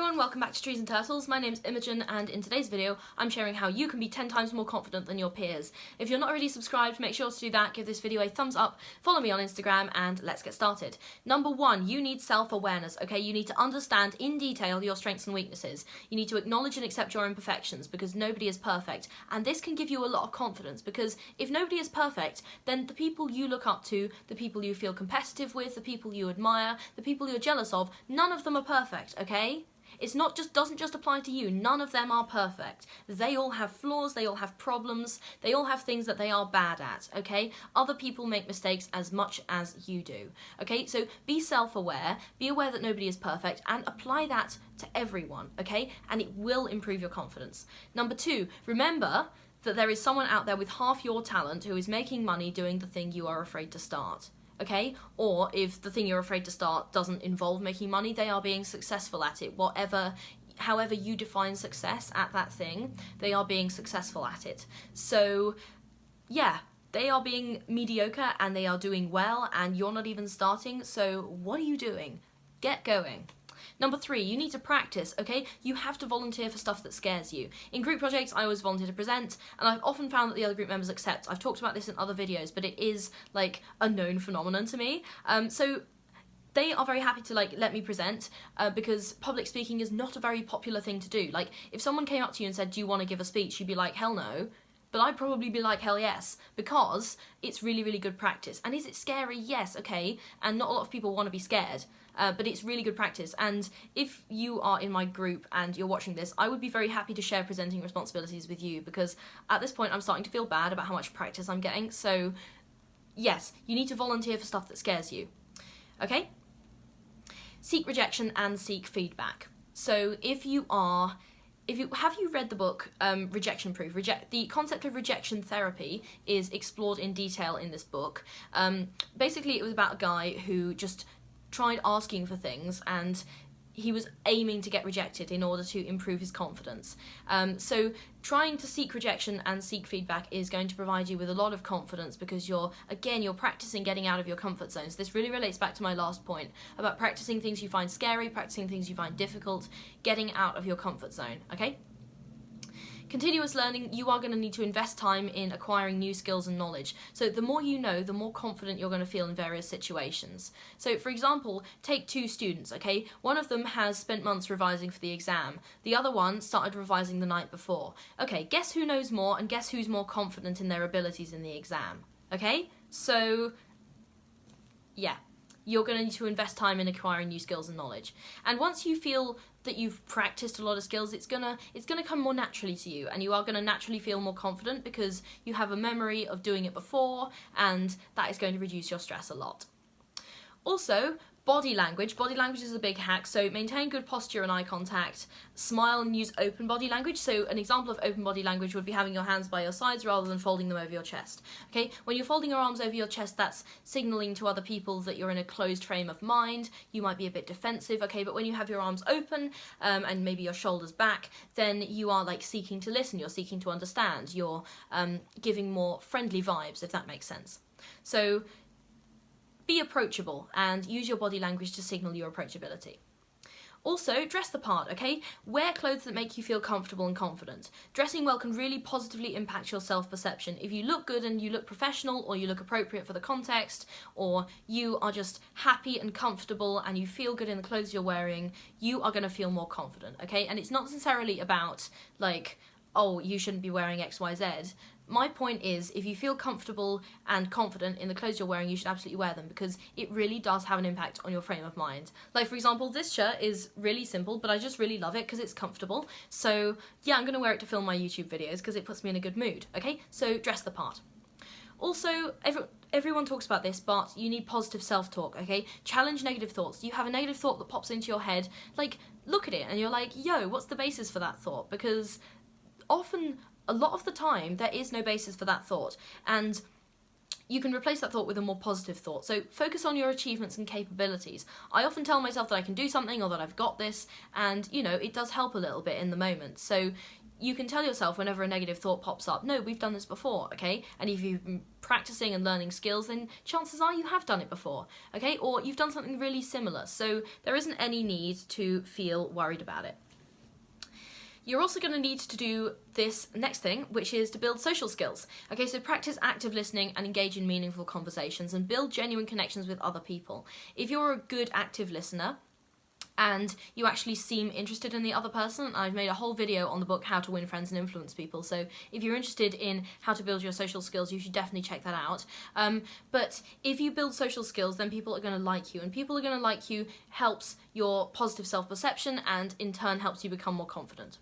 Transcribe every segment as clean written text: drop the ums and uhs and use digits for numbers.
everyone, welcome back to Trees and Turtles. My name's Imogen, and in today's video I'm sharing how you can be 10 times more confident than your peers. If you're not already subscribed, make sure to do that, give this video a thumbs up, follow me on Instagram, and let's get started. Number one, you need self-awareness, okay? You need to understand in detail your strengths and weaknesses. You need to acknowledge and accept your imperfections because nobody is perfect, and this can give you a lot of confidence because if nobody is perfect, then the people you look up to, the people you feel competitive with, the people you admire, the people you're jealous of, none of them are perfect, okay? It's not just doesn't just apply to you. None of them are perfect. They all have flaws, they all have problems, they all have things that they are bad at, okay? Other people make mistakes as much as you do, okay? So be self-aware, be aware that nobody is perfect, and apply that to everyone, okay? And it will improve your confidence. Number two, remember that there is someone out there with half your talent who is making money doing the thing you are afraid to start. Okay? Or if the thing you're afraid to start doesn't involve making money, they are being successful at it. However you define success at that thing, they are being successful at it. So, yeah, they are being mediocre and they are doing well and you're not even starting, so what are you doing? Get going. Number three, you need to practice, okay? You have to volunteer for stuff that scares you. In group projects, I always volunteer to present, and I've often found that the other group members accept. I've talked about this in other videos, but it is, like, a known phenomenon to me. So they are very happy to, like, let me present, because public speaking is not a very popular thing to do. Like, if someone came up to you and said, do you want to give a speech? You'd be like, hell no. But I'd probably be like, hell yes, because it's really, really good practice. And is it scary? Yes, okay, and not a lot of people want to be scared, but it's really good practice. And if you are in my group and you're watching this, I would be very happy to share presenting responsibilities with you, because at this point I'm starting to feel bad about how much practice I'm getting. So yes, you need to volunteer for stuff that scares you, okay? Seek rejection and seek feedback. So have you read the book Rejection Proof? The concept of rejection therapy is explored in detail in this book. Basically, it was about a guy who just tried asking for things and he was aiming to get rejected in order to improve his confidence. So trying to seek rejection and seek feedback is going to provide you with a lot of confidence because you're practicing getting out of your comfort zones. This really relates back to my last point about practicing things you find scary, practicing things you find difficult, getting out of your comfort zone, okay? Continuous learning, you are going to need to invest time in acquiring new skills and knowledge. So the more you know, the more confident you're going to feel in various situations. So for example, take two students, okay? One of them has spent months revising for the exam. The other one started revising the night before. Okay, guess who knows more and guess who's more confident in their abilities in the exam, okay? So, yeah. You're going to need to invest time in acquiring new skills and knowledge. And once you feel that you've practiced a lot of skills, it's gonna come more naturally to you, and you are going to naturally feel more confident because you have a memory of doing it before, and that is going to reduce your stress a lot. Also, body language. Body language is a big hack, so maintain good posture and eye contact. Smile and use open body language. So an example of open body language would be having your hands by your sides rather than folding them over your chest. Okay, when you're folding your arms over your chest, that's signaling to other people that you're in a closed frame of mind. You might be a bit defensive, okay, but when you have your arms open and maybe your shoulders back, then you are like seeking to listen, you're seeking to understand, you're giving more friendly vibes, if that makes sense. So be approachable and use your body language to signal your approachability. Also, dress the part, okay? Wear clothes that make you feel comfortable and confident. Dressing well can really positively impact your self-perception. If you look good and you look professional, or you look appropriate for the context, or you are just happy and comfortable and you feel good in the clothes you're wearing, you are going to feel more confident, okay? And it's not necessarily about, like, oh, you shouldn't be wearing X, Y, Z. My point is, if you feel comfortable and confident in the clothes you're wearing, you should absolutely wear them because it really does have an impact on your frame of mind. Like, for example, this shirt is really simple, but I just really love it because it's comfortable. So, yeah, I'm going to wear it to film my YouTube videos because it puts me in a good mood, okay? So, dress the part. Also, everyone talks about this, but you need positive self-talk, okay? Challenge negative thoughts. You have a negative thought that pops into your head, like, look at it and you're like, yo, what's the basis for that thought? Because a lot of the time, there is no basis for that thought, and you can replace that thought with a more positive thought. So focus on your achievements and capabilities. I often tell myself that I can do something or that I've got this, and, you know, it does help a little bit in the moment. So you can tell yourself whenever a negative thought pops up, no, we've done this before, okay? And if you've been practicing and learning skills, then chances are you have done it before, okay? Or you've done something really similar, so there isn't any need to feel worried about it. You're also going to need to do this next thing, which is to build social skills. Okay, so practice active listening and engage in meaningful conversations and build genuine connections with other people. If you're a good active listener, and you actually seem interested in the other person, I've made a whole video on the book How to Win Friends and Influence People, so if you're interested in how to build your social skills, you should definitely check that out. But if you build social skills, then people are going to like you, and people are going to like you helps your positive self-perception and in turn helps you become more confident.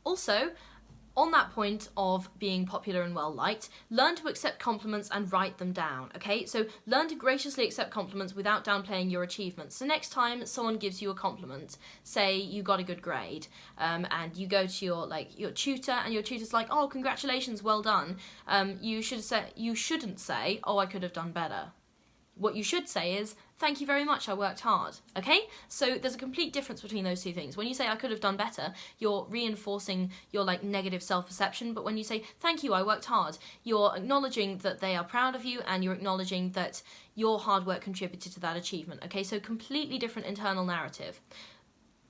Also, on that point of being popular and well-liked, learn to accept compliments and write them down, okay? So learn to graciously accept compliments without downplaying your achievements. So next time someone gives you a compliment, say you got a good grade, and you go to your tutor, and your tutor's like, oh, congratulations, well done. You shouldn't say, oh, I could have done better. What you should say is, thank you very much, I worked hard, okay? So there's a complete difference between those two things. When you say I could have done better, you're reinforcing your negative self-perception, but when you say thank you, I worked hard, you're acknowledging that they are proud of you and you're acknowledging that your hard work contributed to that achievement, okay? So completely different internal narrative.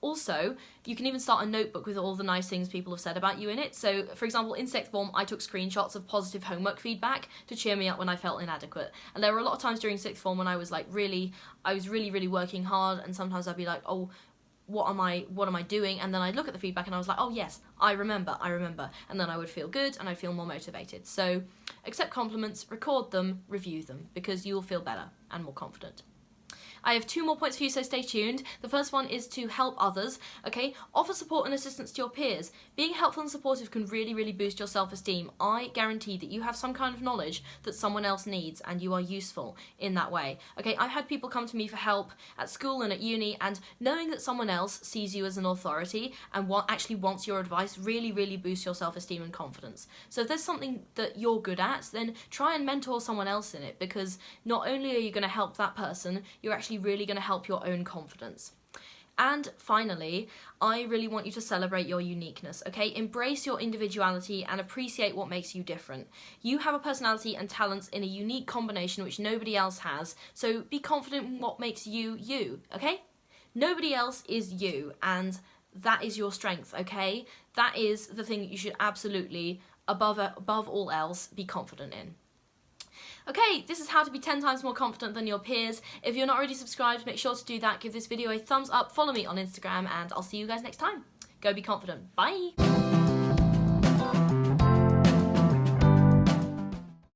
Also, you can even start a notebook with all the nice things people have said about you in it. So, for example, in sixth form, I took screenshots of positive homework feedback to cheer me up when I felt inadequate. And there were a lot of times during sixth form when I was really working hard, and sometimes I'd be like, oh, what am I doing? And then I'd look at the feedback and I was like, oh yes, I remember. And then I would feel good and I'd feel more motivated. So, accept compliments, record them, review them, because you'll feel better and more confident. I have 2 more points for you, so stay tuned. The first one is to help others, okay? Offer support and assistance to your peers. Being helpful and supportive can really, really boost your self-esteem. I guarantee that you have some kind of knowledge that someone else needs and you are useful in that way, okay? I've had people come to me for help at school and at uni, and knowing that someone else sees you as an authority and actually wants your advice really, really boosts your self-esteem and confidence. So if there's something that you're good at, then try and mentor someone else in it, because not only are you going to help that person, you're actually really going to help your own confidence. And finally, I really want you to celebrate your uniqueness, okay? Embrace your individuality and appreciate what makes you different. You have a personality and talents in a unique combination which nobody else has, so be confident in what makes you, you, okay? Nobody else is you, and that is your strength, okay? That is the thing that you should absolutely, above all else, be confident in. Okay, this is how to be 10 times more confident than your peers. If you're not already subscribed, make sure to do that. Give this video a thumbs up, follow me on Instagram, and I'll see you guys next time. Go be confident. Bye!